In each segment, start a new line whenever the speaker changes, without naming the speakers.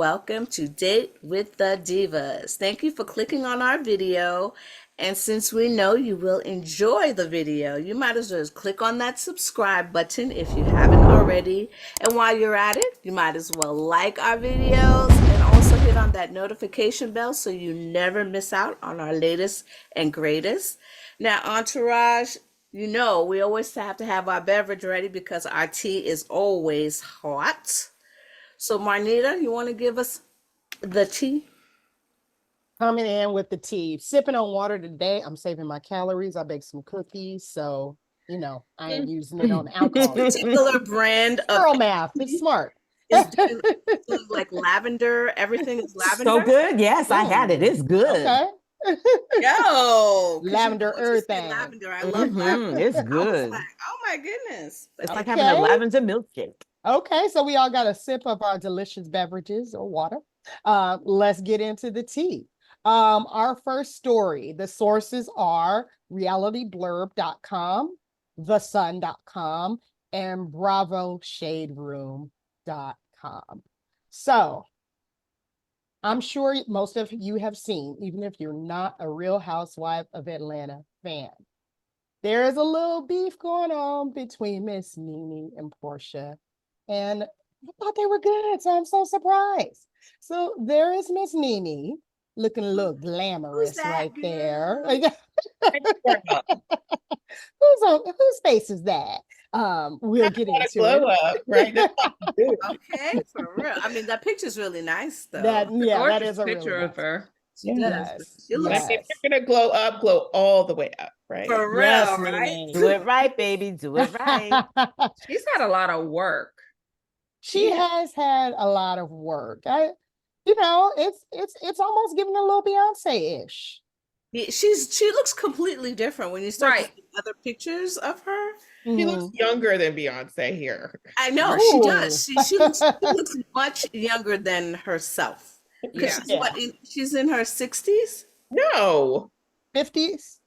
welcome to Date with the Divas. Thank you for clicking on our video. And since we know you will enjoy the video, you might as well just click on that subscribe button if you haven't already. And while you're at it, you might as well like our videos and also hit on that notification bell so you never miss out on our latest and greatest. Now, Entourage, you know, we always have to have our beverage ready because our tea is always hot. So, Marnita, you want to give us the tea?
Coming in with the tea, sipping on water today. I'm saving my calories. I baked some cookies, so I ain't using it on alcohol.
This particular brand of
Girl math. It's smart.
is doing like lavender. Everything is lavender.
So good. Yes, I had it. It's good.
Okay.
Yo,
Lavender everything.
Lavender. I love lavender.
It's
I was
good.
like, oh my goodness.
It's like having a lavender milkshake.
Okay, so we all got a sip of our delicious beverages or water. Let's get into the tea. Our first story, the sources are realityblurb.com, thesun.com, and bravoshaderoom.com. So I'm sure most of you have seen, even if you're not a Real Housewife of Atlanta fan, there is a little beef going on between Miss Nene and Porsha. And I thought they were good, so I'm so surprised. So there is Miss Nene looking a little glamorous right there. Whose face is that? We'll get into
glow
it.
Up, right?
Okay, for real. I mean, that picture's really nice, though.
That is a
picture
really
of her.
Yes.
She looks
If you're gonna glow all the way up, right?
for real,
Yes,
right?
Nene.
Do it right, baby. Do it right.
She's had a lot of work.
She has had a lot of work. It's almost giving a little Beyonce-ish.
Yeah, she looks completely different when you start to see other pictures of her.
She looks younger than Beyonce here.
I know she does. She looks much younger than herself. Because she's in her 60s?
No.
50s?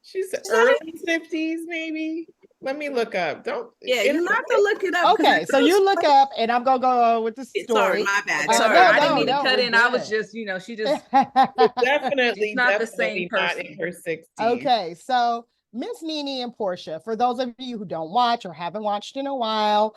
She's early 50s, maybe. Let me look up.
You have to look it up.
Okay, so you look up, and I'm gonna go with the story.
Sorry, my bad.
Sorry,
I
didn't
mean
to
cut in. I was just, she just
definitely
not the same
not
person.
in her 60s.
Okay, so Miss Nene and Porsha, for those of you who don't watch or haven't watched in a while,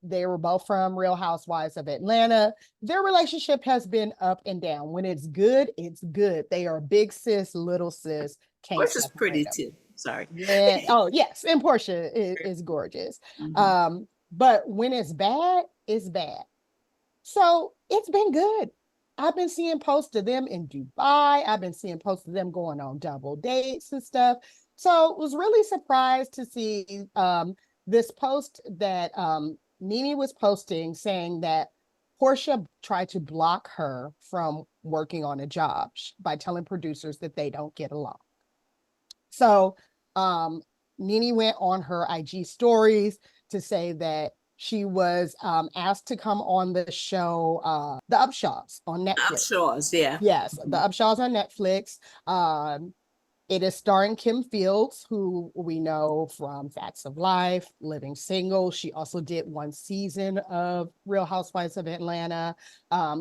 they were both from Real Housewives of Atlanta. Their relationship has been up and down. When it's good, it's good. They are big sis, little sis.
Porsha's pretty too. Sorry.
Yeah. Oh, yes. And Porsha is gorgeous.
Mm-hmm.
But when it's bad, it's bad. So it's been good. I've been seeing posts of them in Dubai. I've been seeing posts of them going on double dates and stuff. So was really surprised to see this post that Nene was posting saying that Porsha tried to block her from working on a job by telling producers that they don't get along. So Nene went on her IG stories to say that she was asked to come on the show, the UpShaws on Netflix.
UpShaws, yeah.
Yes, the UpShaws on Netflix. It is starring Kim Fields, who we know from Facts of Life, Living Single. She also did one season of Real Housewives of Atlanta.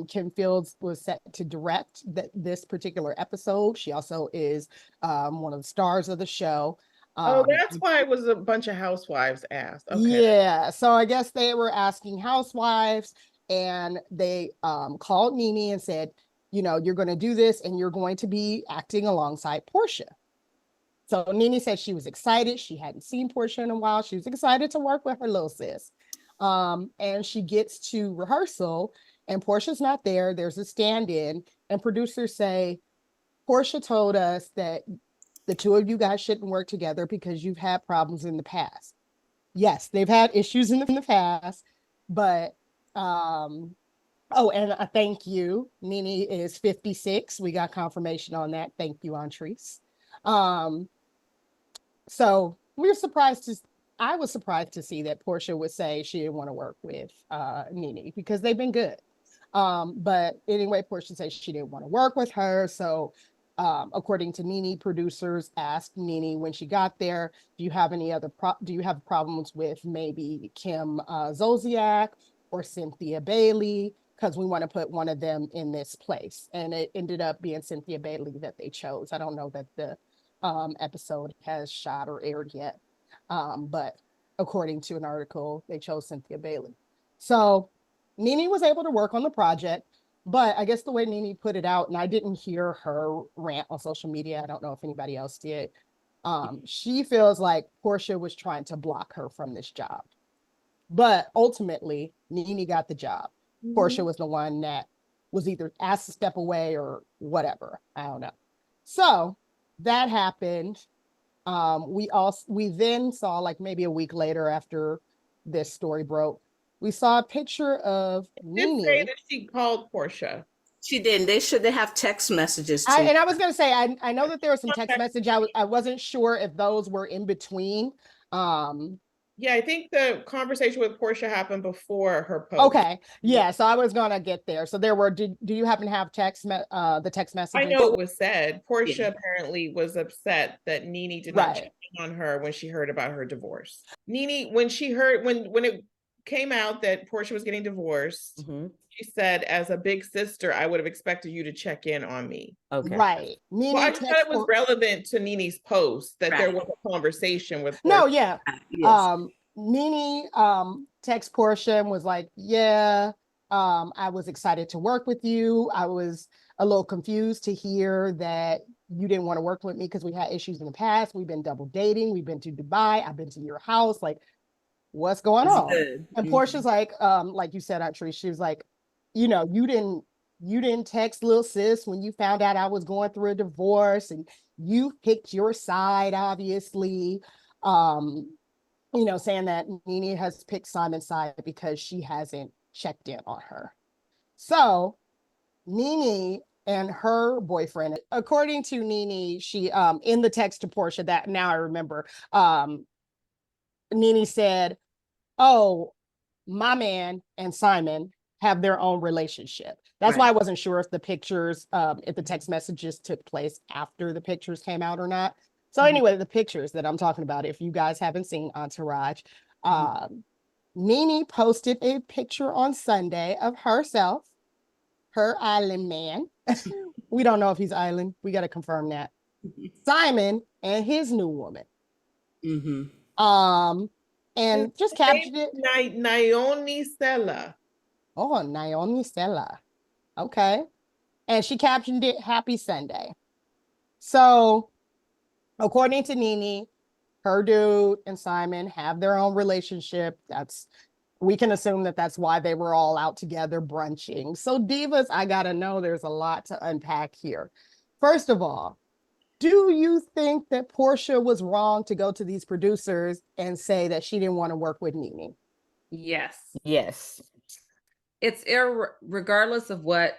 Kim Fields was set to direct this particular episode. She also is one of the stars of the show.
That's why it was a bunch of housewives asked. Okay.
Yeah, so I guess they were asking housewives, and they called Nene and said, you're going to do this and you're going to be acting alongside Porsha. So Nene said she was excited. She hadn't seen Porsha in a while. She was excited to work with her little sis. And she gets to rehearsal and Porsha's not there. There's a stand-in and producers say, Porsha told us that the two of you guys shouldn't work together because you've had problems in the past. Yes, they've had issues in the past, but and a thank you. Nene is 56. We got confirmation on that. Thank you, Antrice. So I was surprised to see that Porsha would say she didn't want to work with Nene because they've been good. But anyway, Porsha said she didn't want to work with her. So according to Nene, producers asked Nene when she got there, do you have problems with maybe Kim Zolciak or Cynthia Bailey? because we want to put one of them in this place. And it ended up being Cynthia Bailey that they chose. I don't know that the episode has shot or aired yet. But according to an article, they chose Cynthia Bailey. So Nene was able to work on the project, but I guess the way Nene put it out, and I didn't hear her rant on social media, I don't know if anybody else did. She feels like Porsha was trying to block her from this job. But ultimately, Nene got the job. Porsha was the one that was either asked to step away or whatever. I don't know. So that happened. We then saw, like maybe a week later after this story broke, we saw a picture of
Nene. Did say
Nene.
that she called Porsha.
She didn't. They have text messages too.
And I was going to say, I know that there was some text message. I wasn't sure if those were in between.
Yeah, I think the conversation with Porsha happened before her post.
Okay. Yeah. So I was going to get there. So there were, do you happen to have the text messages?
I know it was said. Porsha apparently was upset that Nene did not check in on her when she heard about her divorce. Nene, when she heard, when it came out that Porsha was getting divorced, she said, as a big sister, I would have expected you to check in on me.
Okay.
Right. Nene,
well, I thought it was relevant to Nene's post that there was a conversation with Porsha.
No, yeah.
Yes.
Nene text Porsha and was like, yeah, I was excited to work with you. I was a little confused to hear that you didn't want to work with me because we had issues in the past. We've been double dating. We've been to Dubai. I've been to your house. Like, what's going on? Good. And Porsha's like you said, Audrey, she was like, you know, you didn't text little sis when you found out I was going through a divorce, and you picked your side, obviously. You know, saying that Nene has picked Simon's side because she hasn't checked in on her. So Nene and her boyfriend, according to Nene, she in the text to Porsha, that now I remember, Nene said, oh, my man and Simon have their own relationship. That's why I wasn't sure if the pictures, if the text messages took place after the pictures came out or not. So anyway, the pictures that I'm talking about, if you guys haven't seen Entourage, Nene posted a picture on Sunday of herself, her island man. We don't know if he's island. We got to confirm that. Simon and his new woman. And just captured it.
Naomi Stella.
Oh, Naomi Stella. Okay. And she captioned it, Happy Sunday. So according to Nene, her dude and Simon have their own relationship. We can assume that that's why they were all out together brunching. So Divas, I gotta know, there's a lot to unpack here. First of all, do you think that Porsha was wrong to go to these producers and say that she didn't want to work with Nene?
Yes.
Yes.
It's regardless of what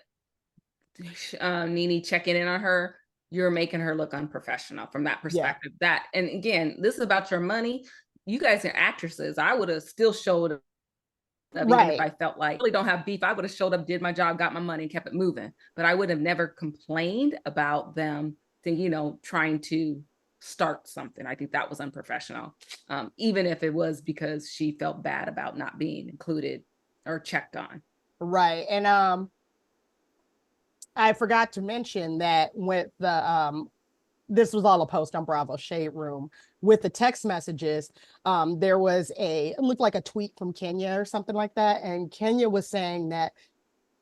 Nene checking in on her, you're making her look unprofessional from that perspective. That, and again, this is about your money. You guys are actresses. I would have still showed up, even if I felt like I really don't have beef. I would have showed up, did my job, got my money, and kept it moving. But I would have never complained about them, trying to start something. I think that was unprofessional, even if it was because she felt bad about not being included or checked on.
Right. And I forgot to mention that with the this was all a post on Bravo Shade Room with the text messages. There was it looked like a tweet from Kenya or something like that, and Kenya was saying that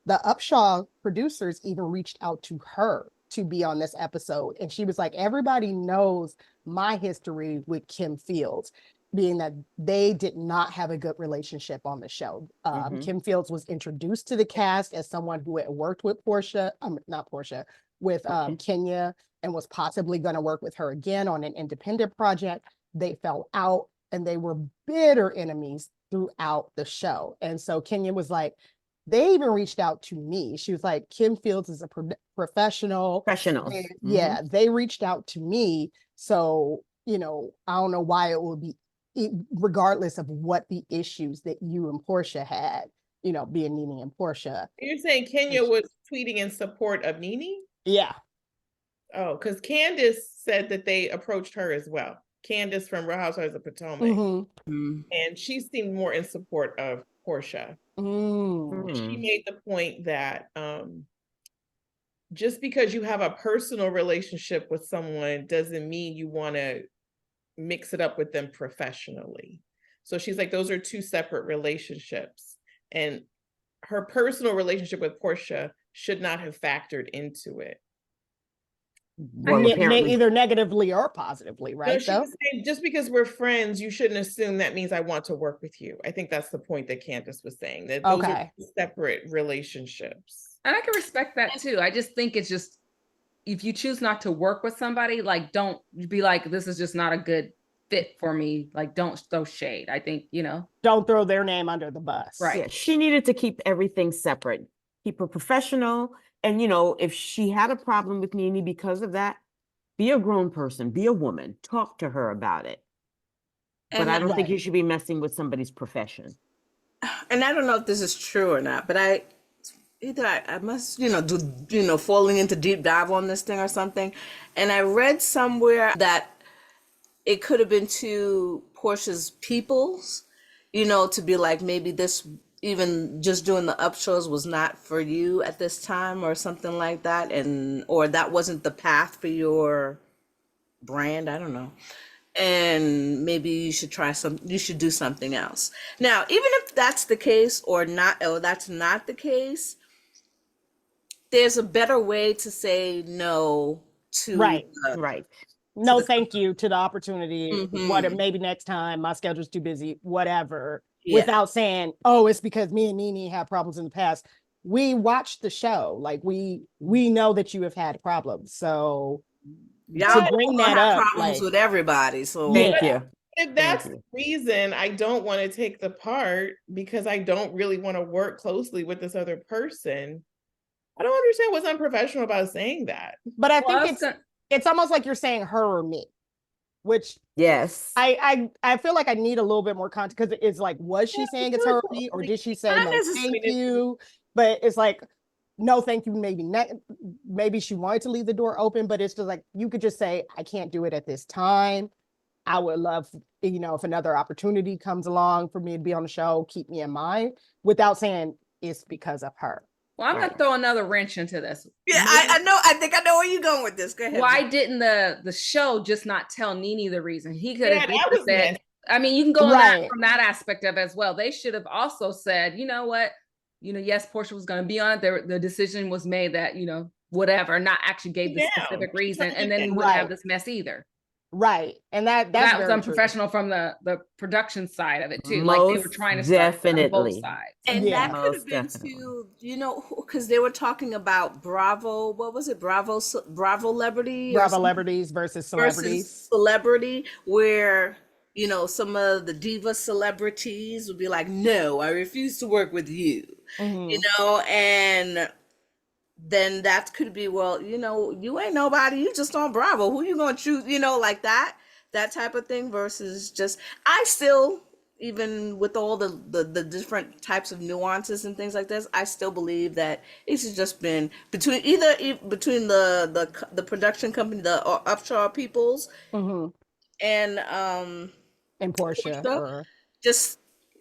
the UpShaws producers even reached out to her to be on this episode, and she was like, everybody knows my history with Kim Fields, being that they did not have a good relationship on the show. Kim Fields was introduced to the cast as someone who had worked with Porsha, not Porsha, with Kenya, and was possibly going to work with her again on an independent project. They fell out and they were bitter enemies throughout the show. And so Kenya was like, they even reached out to me. She was like, Kim Fields is a professional. Yeah, they reached out to me. So, you know, I don't know why it would be, regardless of what the issues that you and Porsha had, you know, being Nene and Porsha.
You're saying Kenya was tweeting in support of Nene?
Yeah.
Oh, because Candace said that they approached her as well. Candace from Real Housewives of Potomac. And she seemed more in support of Porsha.
Mm.
She made the point that just because you have a personal relationship with someone doesn't mean you want to mix it up with them professionally. So she's like, those are two separate relationships. And her personal relationship with Porsha should not have factored into it.
Well, apparently,
Either negatively or positively, right?
No, she was saying, just because we're friends, you shouldn't assume that means I want to work with you. I think that's the point that Candace was saying, that those are separate relationships.
And I can respect that too. I just think it's just, if you choose not to work with somebody, like, don't be like, this is just not a good fit for me. Like, don't throw shade. I think, you know.
Don't throw their name under the bus.
Right.
yeah, she needed to keep everything separate, keep her professional. And, you know, if she had a problem with Nene because of that, be a grown person, be a woman, talk to her about it. But I don't think you should be messing with somebody's profession.
And I don't know if this is true or not, but I must, falling into deep dive on this thing or something. And I read somewhere that it could have been to Porsha's peoples, to be like, maybe this, even just doing the UpShaws was not for you at this time or something like that. Or that wasn't the path for your brand. I don't know. And maybe you should do something else. Now, even if that's the case or that's not the case, there's a better way to say no to
Right.
No, thank you to the opportunity. What, maybe next time, my schedule's too busy, whatever. Yeah. Without saying, oh, it's because me and Nene had problems in the past. We watched the show. Like, we know that you have had problems. So
y'all
to bring that up,
problems with everybody. So
thank you.
If that's the reason I don't want to take the part, because I don't really want to work closely with this other person, I don't understand what's unprofessional about saying that.
But I think it's almost like you're saying her or me, which
yes,
I feel like I need a little bit more context, because it's like, was she saying it's her or me, or did she say no thank you? But it's like, no thank you, maybe she wanted to leave the door open, but it's just like, you could just say, I can't do it at this time. I would love, if another opportunity comes along for me to be on the show, keep me in mind, without saying it's because of her.
Well, I'm gonna throw another wrench into this.
Yeah, I know. I think I know where you're going with this. Go ahead.
Why didn't the show just not tell Nene the reason? He could have said. I mean, you can go on that from that aspect of as well. They should have also said, you know what, yes, Porsha was going to be on it. The decision was made that whatever, not actually gave the specific reason, and then we wouldn't have this mess either.
Right. And that
was unprofessional from the production side of it too.
Most
like they were trying to start both sides.
And that could have been too, because they were talking about Bravo. What was it? Bravo Celebrity?
Bravo Celebrities versus
Celebrity, where some of the Divas celebrities would be like, no, I refuse to work with you. And then that could be, well, you ain't nobody, you just on Bravo, who you gonna choose, like that type of thing, versus just, I still, even with all the different types of nuances and things like this, I still believe that it should just been between the production company, the UpShaws peoples, and
Porsha,
just,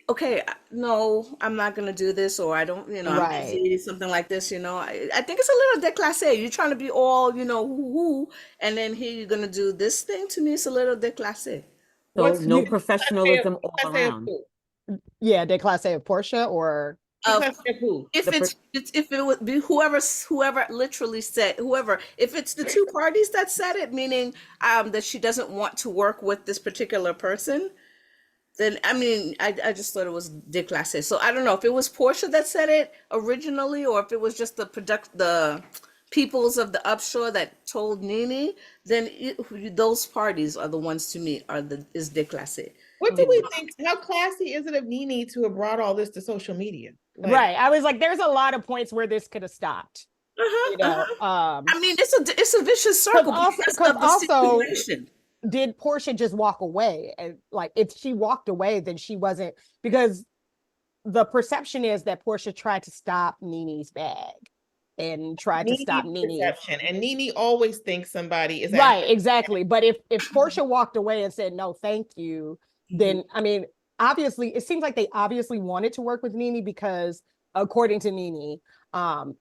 okay, no, I'm not gonna do this, or I don't, I'm busy, something like this, I think it's a little déclassé. You're trying to be all, who, and then here you're gonna do this thing. To me, it's a little déclassé.
So no professionalism all around.
Yeah, déclassé of Porsha, or
if it would be whoever literally said, if it's the two parties that said it, meaning that she doesn't want to work with this particular person, then I just thought it was déclassé. So I don't know if it was Porsha that said it originally, or if it was just the peoples of the UpShaws that told Nene. Then those parties are the ones, to me, is déclassé.
What do we think? How classy is it of Nene to have brought all this to social media?
Right. I was like, there's a lot of points where this could have stopped.
It's a vicious circle because of the situation.
Did Porsha just walk away? And like, if she walked away, then she wasn't, because the perception is that Porsha tried to stop Nene's bag and tried to stop Nene.
And Nene always thinks somebody is
right. Exactly. But if Porsha walked away and said no, thank you, then obviously, it seems like they obviously wanted to work with Nene because, according to Nene,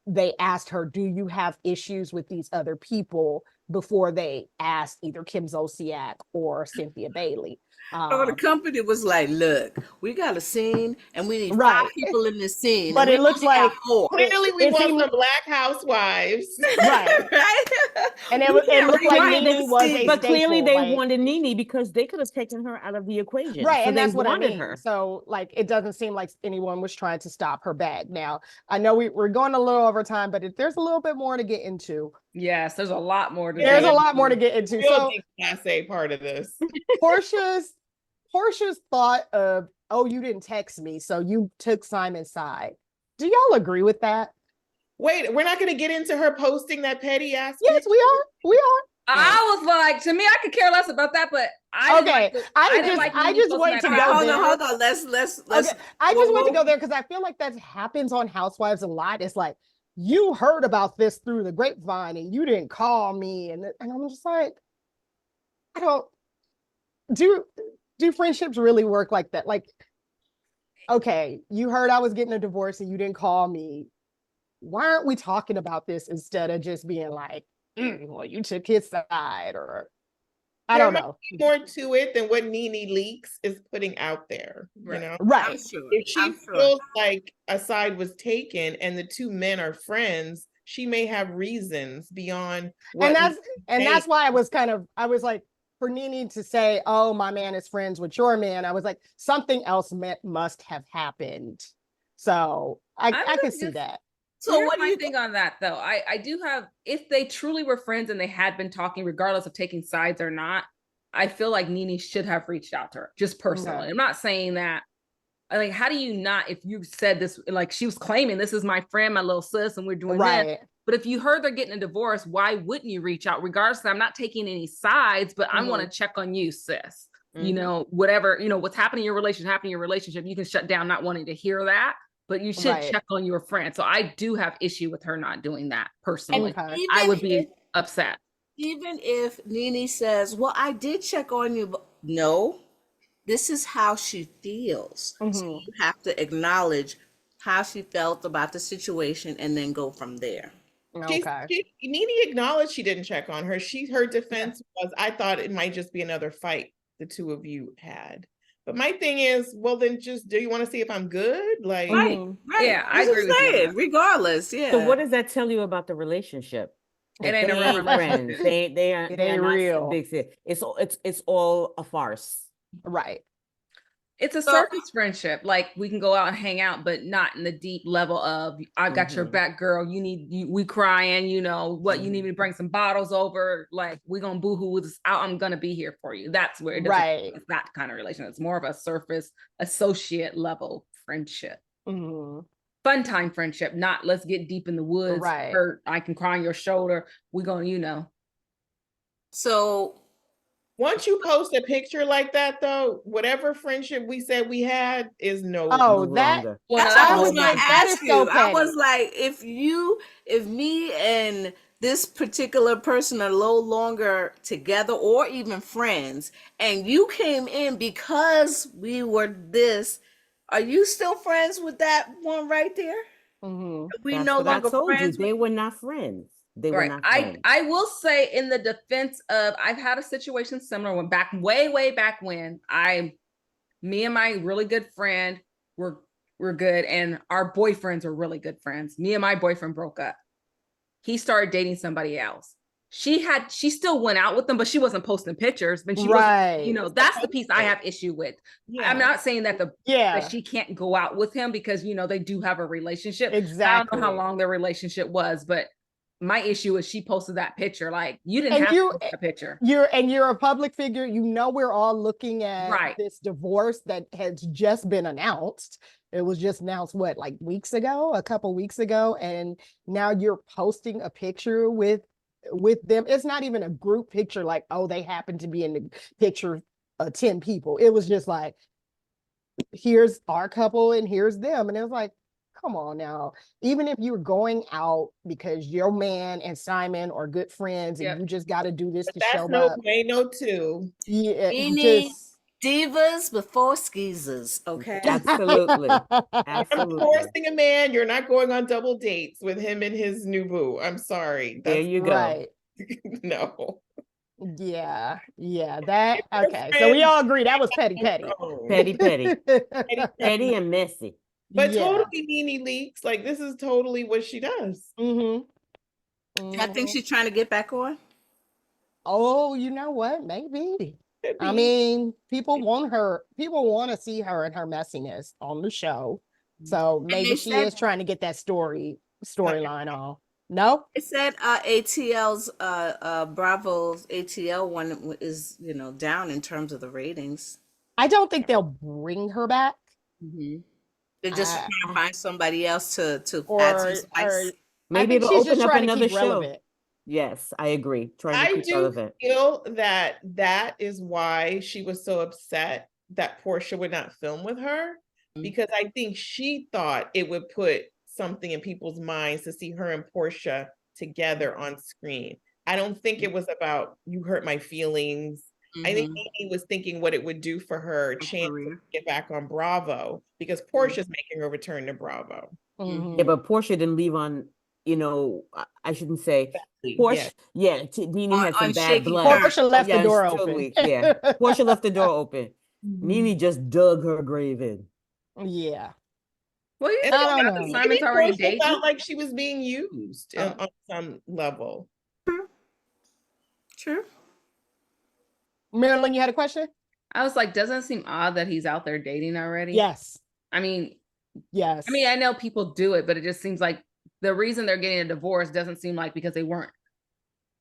they asked her, "Do you have issues with these other people?" before they asked either Kim Zolciak or Cynthia Bailey.
So the company was like, look, we got a scene and we need 5
Right.
people in this scene.
But
and we
it looks
only have
like
4.
Clearly, we
it
want
seemed-
some Black housewives.
right.
Right?
And
We
it looked
can't
like
rewrite
Nene
this
was a
scene.
But clearly
staple,
they
like-
wanted Nene because they could have taken her out of the equation.
Right,
So
and
they
that's what I
wanted
mean.
her.
So, like, it doesn't seem like anyone was trying to stop her bag. Now, I know we're going a little over time, but there's a little bit more to get into.
Yes, there's a lot more to
There's
get
a lot more to
into.
get into.
Real
So,
big Class A part of this.
Portia's thought of, oh, you didn't text me, so you took Simon's side. Do y'all agree with that?
Wait, we're not going to get into her posting that petty ass.
Yes,
picture?
we are. We are.
I was like, to me, I could care less about that, but I didn't
Okay,
like the-
I
didn't
just-
like
I
Nene
just
posting
wanted
that
to
picture.
go
Hold
there.
on, hold on. Let's
Okay, I just want to
whoa.
go there because I feel like that happens on Housewives a lot. It's like, you heard about this through the grapevine and you didn't call me. And I'm just like, I don't, do friendships really work like that? Like, okay, you heard I was getting a divorce and you didn't call me. Why aren't we talking about this instead of just being like, well, you took his side, or I
There
don't
might
know.
be more to it than what Nene Leakes is putting out there.
Right.
You know,
Right.
I'm sure.
if she
I'm sure.
feels like a side was taken and the 2 men are friends, she may have reasons beyond what.
And that's why I was like, for Nene to say, oh, my man is friends with your man, I was like, something else must have happened. So I
gonna
can see
just-
that.
So
So
here's
what do
my
you
thing on that though? I do have, if they truly were friends and they had been talking, regardless of taking sides or not, I feel like Nene should have reached out to her, just personally.
Okay.
I'm not saying that. Like, how do you not, if you said this, like she was claiming this is my friend, my little sis, and we're doing this.
Right.
But if you heard they're getting a divorce, why wouldn't you reach out? Regardless, I'm not taking any sides, but I want to check on you, sis. You know, whatever, what's happening in your relationship, you can shut down not wanting to hear that, but you should
Right.
check on your friend. So I do have issue with her not doing that personally.
Okay.
I would be upset.
Even if Nene says, well, I did check on you, but no, this is how she feels. So you have to acknowledge how she felt about the situation and then go from there.
Okay.
Nene acknowledged she didn't check on her. Her defense was, I thought it might just be another fight the 2 of you had. But my thing is, well, then just, do you want to see if I'm good? Like,
Right.
Yeah, I
That's what
agree
I'm
with you on
saying.
that.
Regardless, yeah.
So what does that tell you about the relationship?
It
That
ain't a
they
real
ain't friends.
relationship.
They aren't.
It
They're
ain't
not
real.
big. It's all a farce.
Right.
It's a
So-
surface friendship. Like we can go out and hang out, but not in the deep level of I've got your back, girl. We crying, what you need me to bring some bottles over. Like we gonna boohoo with this out. I'm gonna be here for you. That's where it doesn't.
Right.
It's that kind of relation. It's more of a surface associate level friendship. Fun time friendship, not let's get deep in the woods.
Right.
Hurt. I can cry on your shoulder. We gonna,
So
once you post a picture like that, though, whatever friendship we said we had is no.
Oh,
No
that-
longer.
Well,
that's
no,
what I
that's
was
what
gonna
it is.
that
ask
is so
you. I was
petty.
like, if me and this particular person are no longer together or even friends, and you came in because we were this, are you still friends with that one right there? We
That's
no
what I
longer
told you.
friends.
They were not friends. They were
Right.
not friends.
I will say in the defense of I've had a situation similar when way back when me and my really good friend were good and our boyfriends were really good friends. Me and my boyfriend broke up. He started dating somebody else. She still went out with them, but she wasn't posting pictures. But she
Right.
wasn't, that's the piece I have issue with.
Yeah.
I'm not saying that
Yeah.
that she can't go out with him because they do have a relationship.
Exactly.
I don't know how long their relationship was, but my issue is she posted that picture. Like you didn't
And
have
you-
to post a picture.
You're a public figure. We're all looking at
Right.
this divorce that has just been announced. It was just announced like a couple weeks ago, and now you're posting a picture with them. It's not even a group picture like, oh, they happen to be in the picture 10 people. It was just like, here's our couple and here's them. And it was like, come on now. Even if you're going out because your man and Simon are good friends and
Yep.
you just got to do this
But
to
that's
show
no
up.
way, no two.
Yeah,
Nene, Divas before skeezers, okay?
Absolutely.
I'm
Absolutely.
divorcing a man. You're not going on double dates with him and his new boo. I'm sorry.
There
That's
you go.
Right.
no.
Yeah. Yeah. That
Your
okay. So we
friend
all agree that was petty, petty.
own.
Petty, petty.
Petty.
Petty and messy.
But
Yeah.
totally Nene leaks. Like this is totally what she does.
Mm-hmm.
I think she's trying to get back on.
Oh, you know what? Maybe.
Could
I
be.
mean, people want her, people want to see her and her messiness on the show. So maybe
they
she
said-
is trying to get that storyline on. No?
It said ATL's Bravo's ATL one is, you know, down in terms of the ratings.
I don't think they'll bring her back.
They're just
I-
trying to find somebody else to add some
Or
spice.
I
Maybe
think
it'll
she's just
open up
trying to
another
keep
show.
relevant.
Yes, I agree. Trying to
I
keep
do
relevant.
feel that that is why she was so upset that Porsha would not film with her, because I think she thought it would put something in people's minds to see her and Porsha together on screen. I don't think it was about you hurt my feelings. I think Nene was thinking what it would do for her chance to get back on Bravo, because Portia's making her return to Bravo.
Mhm.
Yeah, but Porsha didn't leave on, you know, I shouldn't say Porsha. Yeah, Nene
On-
had some
on
bad
shaky
blood.
terms.
Porsha left the
Yeah,
door
it's
open.
Yeah, Porsha left the door open. Nene just dug her grave in.
Yeah.
Well, you
And
think
I don't
about
know.
Simon's
maybe
already
Porsha
dating.
felt like she was being used
Oh.
on some level.
True.
Marilyn, you had a question?
I was like, doesn't it seem odd that he's out there dating already?
Yes.
I mean,
Yes.
I know people do it, but it just seems like the reason they're getting a divorce doesn't seem like because they weren't,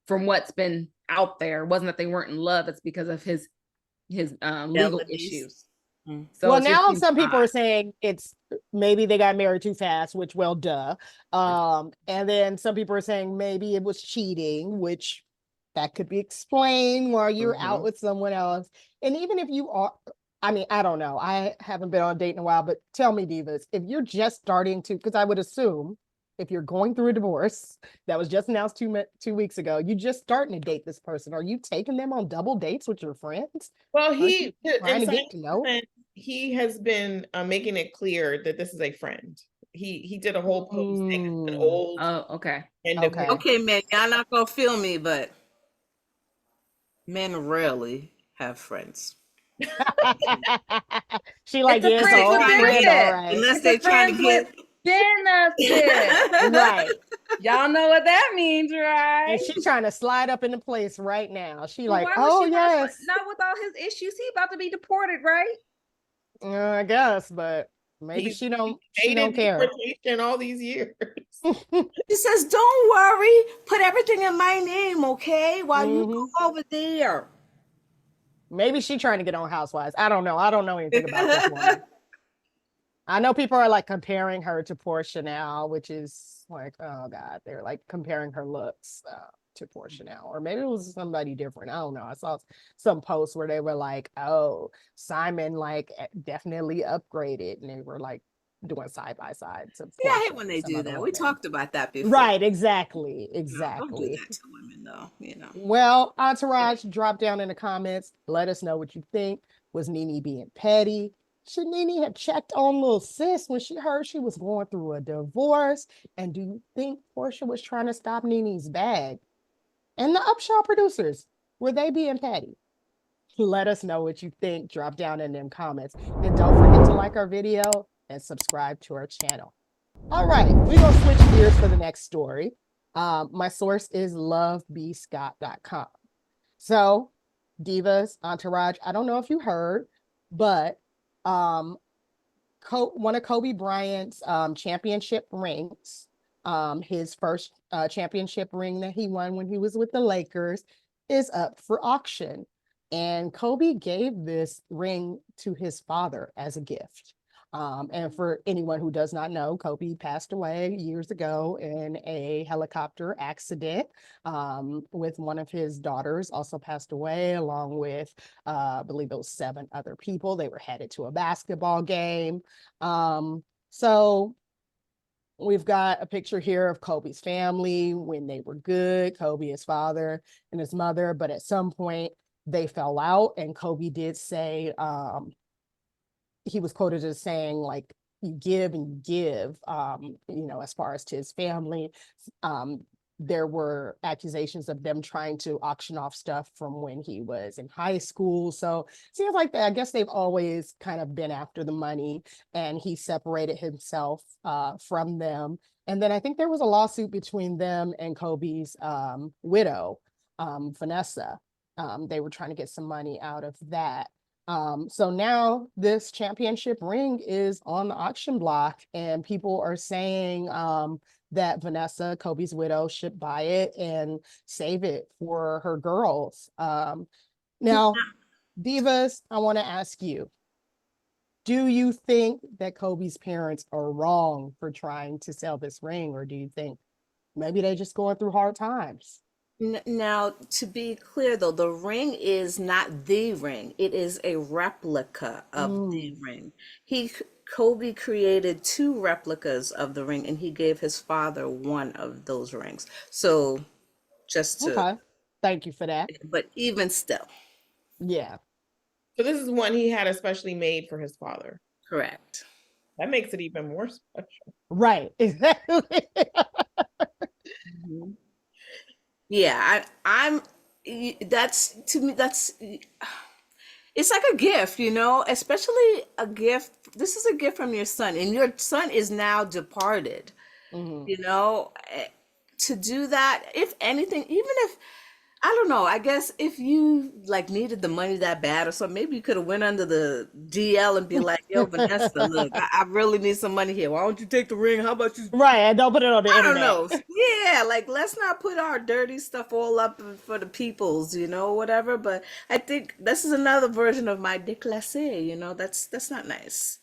from what's been out there, wasn't that they weren't in love. It's because of his legal
Felonies.
issues.
Mm.
So
well,
it just
now
seems
some people
odd.
are saying it's maybe they got married too fast, which, well, duh. And then some people are saying maybe it was cheating, which that could be explained while you're out with someone else. And even if you are, I mean, I don't know. I haven't been on a date in a while, but tell me, Divas, if you're just starting to, because I would assume if you're going through a divorce that was just announced 2 weeks ago, you just starting to date this person. Are you taking them on double dates with your friends?
Well,
Aren't you trying to
in
get to know?
some sense, he has been making it clear that this is a friend. He did a whole post saying it's an old
Oh, okay.
friend of
Okay.
his.
Okay, man, y'all not gonna feel me, but men rarely have friends.
She like,
It's a
yeah, it's an
friends with
old friend, all
benefit.
right.
Unless
It's
they
a
trying to
friends
get
with benefit.
Right.
Y'all know what that means, right?
And she's trying to slide up into place right now. She
Well,
like,
why would
oh
she wanna
yes.
not with all his issues. He about to be deported, right?
I guess, but maybe
He's
she don't
dated
care.
deportation all these years.
She says, "Don't worry, put everything in my name, okay? While you go over there."
Maybe she trying to get on Housewives. I don't know. I don't know anything about this woman. I know people are like comparing her to Porsha now, which is like, oh God, they're like comparing her looks to Porsha now. Or maybe it was somebody different. I don't know. I saw some posts where they were like, oh, Simon like definitely upgraded. And they were like doing side by side.
Yeah, I hate when they do that. We talked about that before.
Right, exactly.
Don't do
Exactly.
that to women, though, you know.
Well, Entourage, drop down in the comments. Let us know what you think. Was Nene being petty? Should Nene have checked on little sis when she heard she was going through a divorce? And do you think Porsha was trying to stop Nene's bag? And the UpShaw producers, were they being petty? Let us know what you think. Drop down in them comments. And don't forget to like our video and subscribe to our channel. All right, we're going to switch gears for the next story. My source is lovebscott.com. So, Divas, Entourage, I don't know if you heard, but one of Kobe Bryant's championship rings, his first championship ring that he won when he was with the Lakers, is up for auction. And Kobe gave this ring to his father as a gift. And for anyone who does not know, Kobe passed away years ago in a helicopter accident with one of his daughters also passed away, along with, I believe it was 7 other people. They were headed to a basketball game. So we've got a picture here of Kobe's family when they were good, Kobe, his father and his mother. But at some point, they fell out, and Kobe did say, he was quoted as saying, like, you give and you give, as far as to his family. There were accusations of them trying to auction off stuff from when he was in high school. So seems like I guess they've always kind of been after the money, and he separated himself from them. And then I think there was a lawsuit between them and Kobe's widow, Vanessa. They were trying to get some money out of that. So now this championship ring is on the auction block, and people are saying that Vanessa, Kobe's widow, should buy it and save it for her girls. Now, Divas, I want to ask you, do you think that Kobe's parents are wrong for trying to sell this ring, or do you think maybe they're just going through hard times?
Now, to be clear though, the ring is not the ring. It is a replica of the ring. Kobe created two replicas of the ring, and he gave his father one of those rings. So just to,
Okay. Thank you for that.
but even still,
Yeah.
So this is one he had especially made for his father.
correct.
That makes it even more special.
Right. Exactly.
Mhm. Yeah, that's, to me, it's like a gift, especially a gift. This is a gift from your son, and your son is now departed,
Mhm.
to do that, if anything, even if, I don't know, I guess if you like needed the money that bad or something, maybe you could have went under the DL and be like, yo, Vanessa, look, I really need some money here. Why don't you take the ring? How about you?
Right. And don't put it on the
I don't
internet.
know. Yeah, like let's not put our dirty stuff all up for the peoples, whatever. But I think this is another version of my déclassé, that's not nice.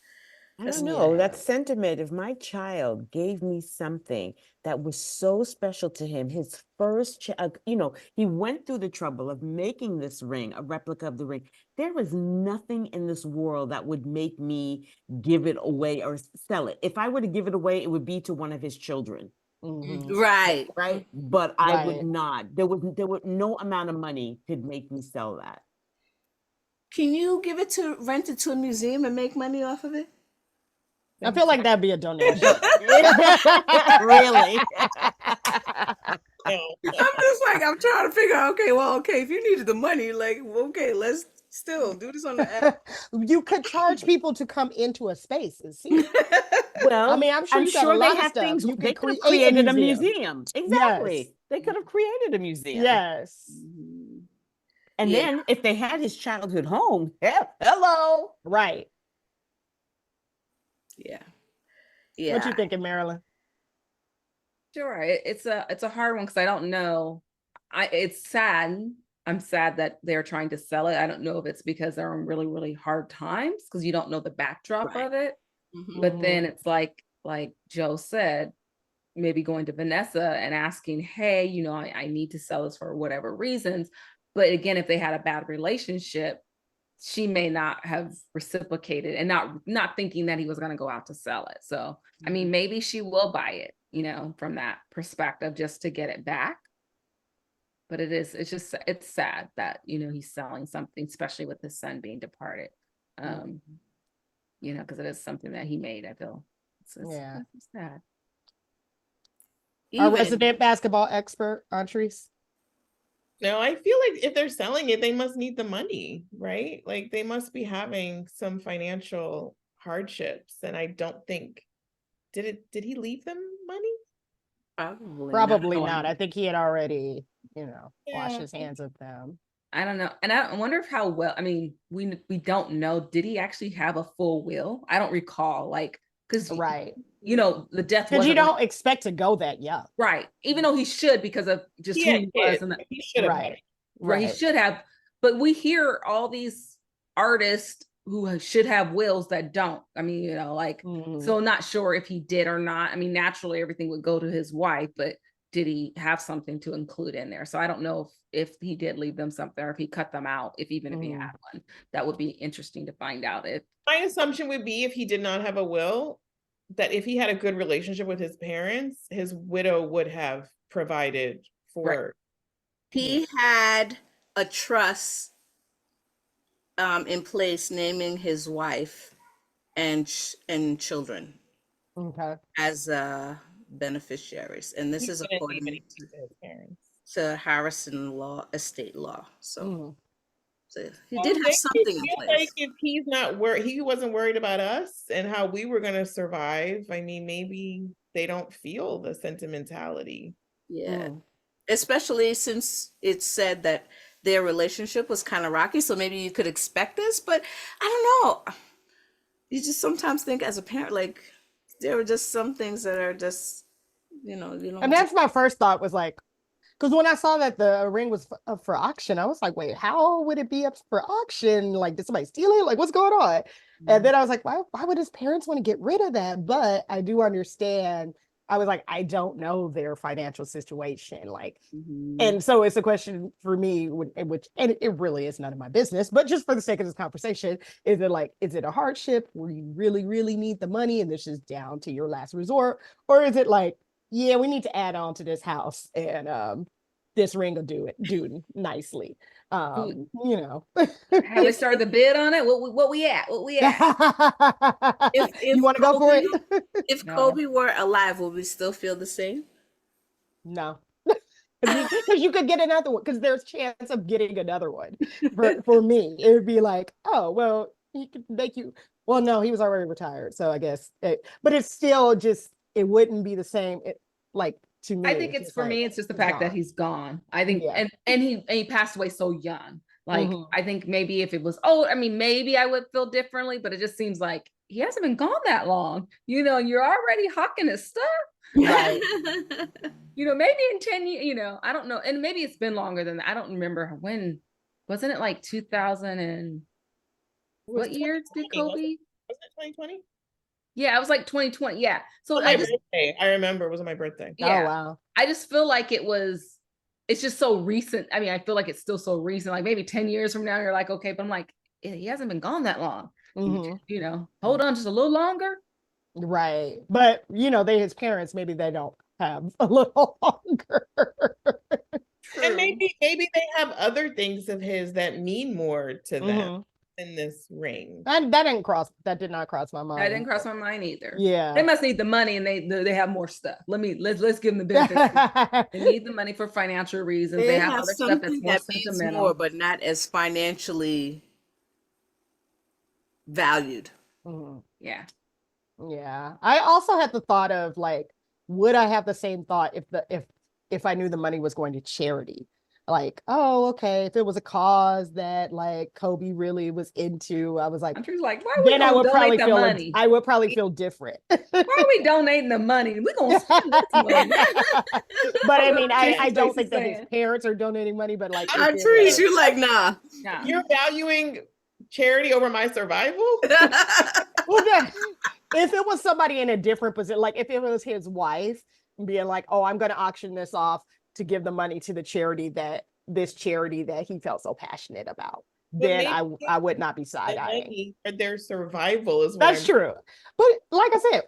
I
That's
don't
not
know,
nice.
that sentiment. If my child gave me something that was so special to him, his first, he went through the trouble of making this ring, a replica of the ring. There is nothing in this world that would make me give it away or sell it. If I were to give it away, it would be to one of his children.
Mhm.
Right.
Right. But I would
Right.
not. There would no amount of money could make me sell that.
Can you rent it to a museum and make money off of it?
I feel like that'd be a donation.
Really?
No.
I'm just like, I'm trying to figure out, okay, if you needed the money, like, okay, let's still do this on the app.
You could charge people to come into a space and see. I
Well,
mean, I'm sure
I'm
you got a
sure they
lot of
have
stuff.
things.
You
They
could
could have
create a
created a
museum.
museum.
Yes.
Exactly. They could have created a museum.
Yes.
Mhm.
And
Yeah.
then if they had his childhood home, hello.
Right.
Yeah.
What you
Yeah.
thinking, Marilyn?
Sure, it's a hard one because I don't know. It's sad. I'm sad that they're trying to sell it. I don't know if it's because they're in really, really hard times because you don't know the backdrop
Right.
of it.
Mhm.
But then it's like Joe said, maybe going to Vanessa and asking, hey, I need to sell this for whatever reasons. But again, if they had a bad relationship, she may not have reciprocated and not thinking that he was going to go out to sell it. So, I mean, maybe she will buy it, from that perspective, just to get it back. But it's sad that, he's selling something, especially with his son being departed. Because it is something that he made, I feel.
Yeah.
It's sad.
Our
Even
resident basketball expert, Antrese.
No, I feel like if they're selling it, they must need the money, right? Like they must be having some financial hardships. And I don't think, did he leave them money?
Probably
not.
not. I think he had already, washed
Yeah.
his hands of them.
I don't know. And I wonder if how well, I mean, we don't know. Did he actually have a full will? I don't recall, because,
Right.
the death
Because you
wasn't
don't expect to go that young.
right. Even though he should because of just
He
who
had
he was.
kids.
And
He should have.
Right.
right. He should have. But we hear all these artists who should have wills that don't. I mean,
Mhm.
so not sure if he did or not. I mean, naturally everything would go to his wife, but did he have something to include in there? So I don't know if he did leave them something or if he cut them out, if he had one. That would be interesting to find out.
My assumption would be if he did not have a will, that if he had a good relationship with his parents, his widow would have provided for.
He had a trust in place naming his wife and children
Okay.
as beneficiaries, and this
He's
is
gonna name
according
anything to his parents.
to Harrison law, estate law. So,
Mhm.
so he
I
did have
think
something
it
in
feels
place.
like if he's not worried, he wasn't worried about us and how we were gonna survive. I mean, maybe they don't feel the sentimentality.
Yeah,
Mm.
especially since it said that their relationship was kind of rocky. So maybe you could expect this, but I don't know. You just sometimes think as a parent, like there are just some things that are just, you
And
don't.
that's my first thought was like, because when I saw that the ring was up for auction, I was like, wait, how would it be up for auction? Like, did somebody steal it? Like, what's going on? And then I was like, why would his parents want to get rid of that? But I do understand. I was like, I don't know their financial situation. Like, and so it's a question for me, which, and it really is none of my business, but just for the sake of this conversation, is it a hardship where you really, really need the money and this is down to your last resort? Or is it like, yeah, we need to add on to this house and this ring will do nicely. You know.
Have they started the bid on it? What we at? What we at?
If
You want to go for it?
if
No.
Kobe were alive, would we still feel the same?
No. Because you could get another one, because there's chance of getting another one. For me, it would be like, oh, well, he could make you. Well, no, he was already retired, so I guess. But it's still just, it wouldn't be the same. Like to me,
I think it's for
like,
me, it's just the
he's
fact that
gone.
he's gone. I think,
Yeah.
and he passed away so young. Like,
Mhm.
I think maybe if it was old, I mean, maybe I would feel differently, but it just seems like he hasn't been gone that long. You know, you're already hawking his stuff.
Right.
You know, maybe in 10 years, you know, I don't know. And maybe it's been longer than that. I don't remember when. Wasn't it like 2000 and
It was
what year did
2020,
Kobe?
wasn't it 2020?
Yeah, it was like 2020. Yeah. So
On my birthday. I remember it was on my birthday.
yeah,
Oh, wow.
I just feel like it's just so recent. I mean, I feel like it's still so recent. Like maybe 10 years from now, you're like, okay, but I'm like, he hasn't been gone that long.
Mhm.
You know, hold on just a little longer.
Right. But, his parents, maybe they don't have a little longer.
And maybe they have other things of his that mean more to them than this ring.
That did not cross my
That
mind.
didn't cross my mind either.
Yeah.
They must need the money and they have more stuff. Let's give them the benefit. They need the money for financial reasons. They have other stuff that's
something
more
that means
sentimental.
more, but not as financially valued.
Mhm.
Yeah.
Yeah. I also had the thought of like, would I have the same thought if I knew the money was going to charity? Like, oh, okay, if it was a cause that like Kobe really was into, I was like,
I'm just like, why are we
then I
gonna
would probably
donate the
feel
money?
I would probably feel different.
Why are we donating the money? We're gonna spend this money.
But I mean, I
Jason's
don't
face
think
is
that his
saying.
parents are donating money, but like
I trees you like nah.
Nah.
You're valuing charity over my survival?
well, if it was somebody in a different position, like if it was his wife being like, oh, I'm going to auction this off to give the money to the charity that he felt so passionate about, then I would not be side-eyeing.
For their survival is what
That's true. But like I said,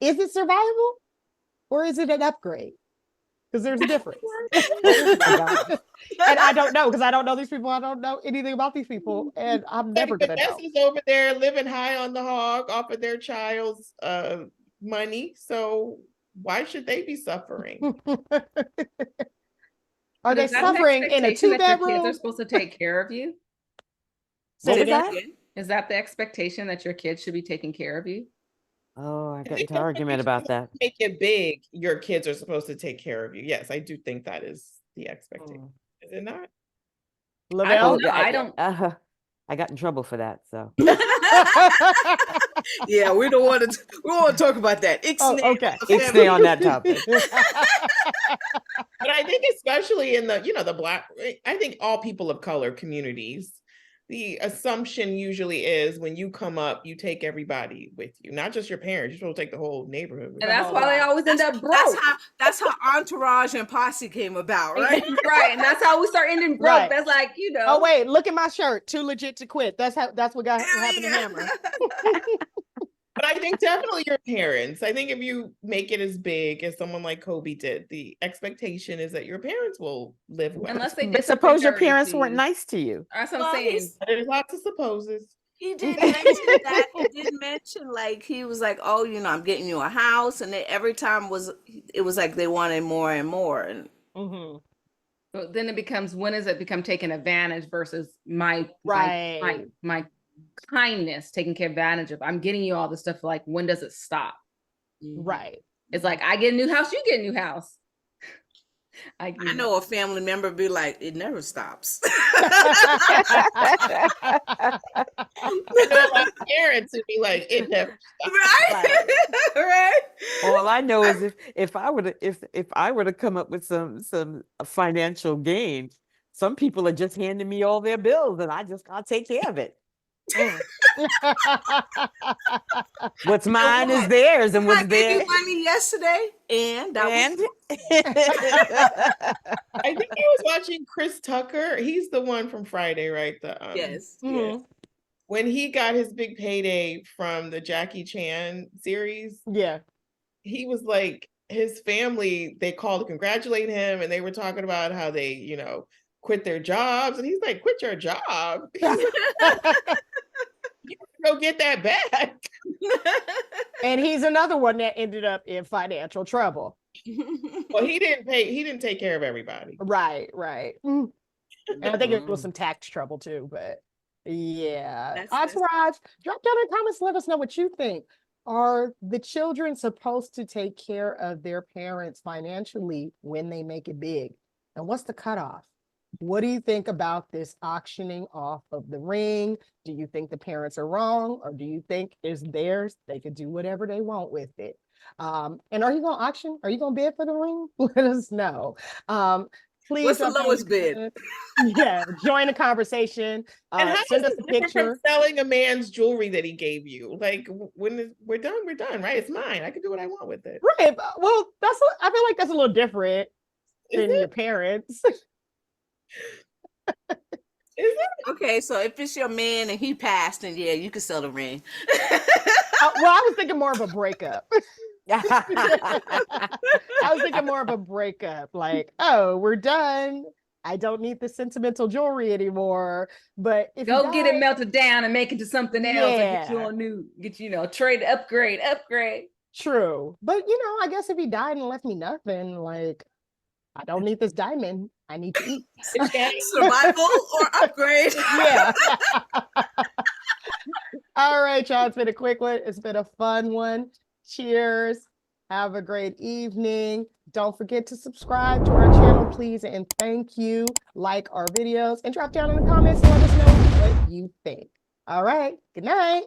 is it survival or is it an upgrade? Because there's a difference. And I don't know, because I don't know these people. I don't know anything about these people. And I'm never going to know.
is over there living high on the hog off of their child's money. So why should they be suffering?
Are they suffering in a 2-bedroom?
Your kids are supposed to take care of you?
Say it again?
Is that the expectation that your kids should be taking care of you?
Oh, I got into an argument about that.
Make it big. Your kids are supposed to take care of you. Yes, I do think that is the expectation. Is it not?
Lavelle?
I don't.
I got in trouble for that. So.
Yeah, we don't want to talk about that.
Okay.
Stay on that topic.
But I think especially in the Black, I think all people of color communities, the assumption usually is when you come up, you take everybody with you, not just your parents. You're supposed to take the whole neighborhood with you.
And that's why they always end up broke.
That's how Entourage and Posse came about, right?
Right, and that's how we start ending broke.
Right.
That's like,
Oh wait, look at my shirt. Too legit to quit. That's what happened to Hammer.
But I think definitely your parents. I think if you make it as big as someone like Kobe did, the expectation is that your parents will live well.
Unless they
But
did something
suppose your
dirty
parents
to
weren't
you.
nice to you.
That's what I'm
Well,
saying.
There's lots of supposes.
he did mention that. He did mention like he was like, "Oh, I'm getting you a house," and every time it was like they wanted more and more. And
Mhm.
So then it becomes, when does it become taking advantage versus my
Right.
kindness taking advantage of? I'm getting you all this stuff. Like, when does it stop?
Right.
It's like, I get a new house, you get a new house.
I know a family member be like, "It never stops."
I know a lot of parents would be like, it never stops.
Right, right.
All I know is if I were to come up with some financial gain, some people are just handing me all their bills and I'll take care of it. What's mine is theirs, and
I
what's
gave
theirs.
you money yesterday, and that
And
I think I was watching Chris Tucker. He's the one from Friday, right?
yes,
Mhm.
yes.
When he got his big payday from the Jackie Chan series,
Yeah.
he was like, his family, they called to congratulate him, and they were talking about how they, quit their jobs. And he's like, quit your job? You go get that back.
And he's another one that ended up in financial trouble.
Well, he didn't take care of everybody.
Right, right. And I think it was some tax trouble too, but yeah. Entourage, drop down in the comments, let us know what you think. Are the children supposed to take care of their parents financially when they make it big? And what's the cutoff? What do you think about this auctioning off of the ring? Do you think the parents are wrong, or do you think it's theirs? They could do whatever they want with it. And are you going to auction? Are you going to bid for the ring? Let us know. Please.
What's the lowest bid?
Yeah, join the conversation.
And how
Send
is
us
it
a
different from
picture.
selling a man's jewelry that he gave you? Like, when we're done, right? It's mine. I can do what I want with it.
Right. Well, I feel like that's a little different than your parents.
Is it?
Okay, so if it's your man and he passed, then yeah, you can sell the ring.
Well, I was thinking more of a breakup. I was thinking more of a breakup, like, oh, we're done. I don't need the sentimental jewelry anymore. But if
Go get it melted down and make it to something else, or get you
Yeah.
on new, trade, upgrade.
True. But I guess if he died and left me nothing, like, I don't need this diamond. I need to eat.
Survival or upgrade.
Yeah. All right, y'all. It's been a quick one. It's been a fun one. Cheers. Have a great evening. Don't forget to subscribe to our channel, please. And thank you. Like our videos and drop down in the comments and let us know what you think. All right. Good night.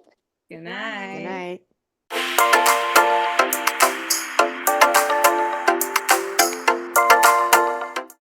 Good night.
Good night.